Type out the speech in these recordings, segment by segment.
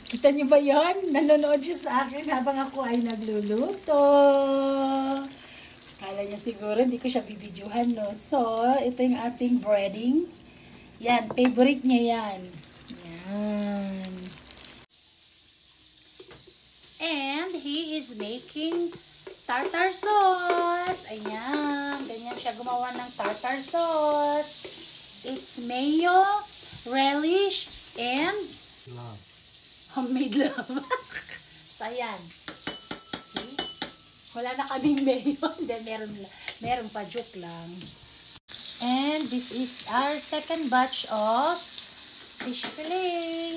Kita niyo ba yon? Nanonood siya sa akin habang ako ay nagluluto. Kala niya siguro hindi ko siya bibidyohan, no? So, ito yung ating breading. Yan, favorite niya yan. Yan. And he is making tartar sauce. Ayan. Ganyan siya gumawa ng tartar sauce. It's mayo, relish, and love. Homemade love. So, ayan. See? Wala na kaming mayo. Hindi, meron pa. Joke lang. And this is our second batch of fish fillet.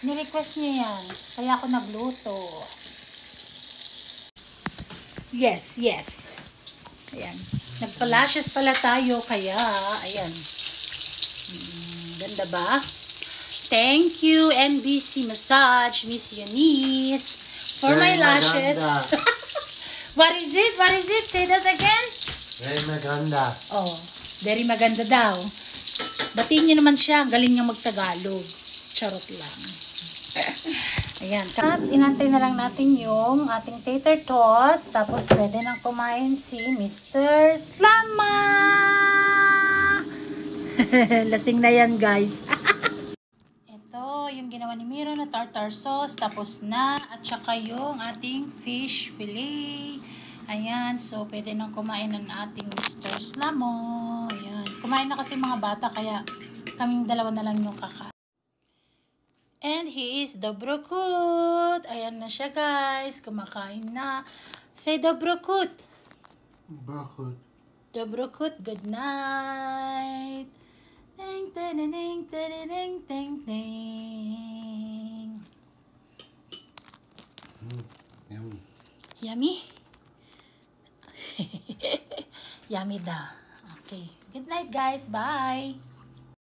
Ni-request niya yan. Kaya ako nagluto. Yes, yes. Ayan. Nagpa-lashes pala tayo. Kaya, ayan. Ganda ba? Thank you, NBC Massage, Miss Eunice, for my lashes. What is it? What is it? Say that again. Very maganda. Oh, very maganda daw. Batiin niyo naman siya. Galing niya magtagalog. Charot lang. Ayan. At inantay na lang natin yung ating tater tots. Tapos pwede nang kumain si Mr. Slama. Lasing na yan, guys. Ito, yung ginawa ni Miro na tartar sauce. Tapos na. At saka yung ating fish fillet. Ayan. So, pwede nang kumain ng ating Mr. Slamo. Ayan. Kumain na kasi mga bata. Kaya kaming dalawa na lang yung kakain. And he is Dobrokut. Ayan na siya, guys. Kumakain na. Say Dobrokut. Bakit? Dobrokut, good night. Ding, ding, ding, ding, ding, ding, ding. Yummy. Yummy? Yummy daw. Okay. Good night, guys. Bye.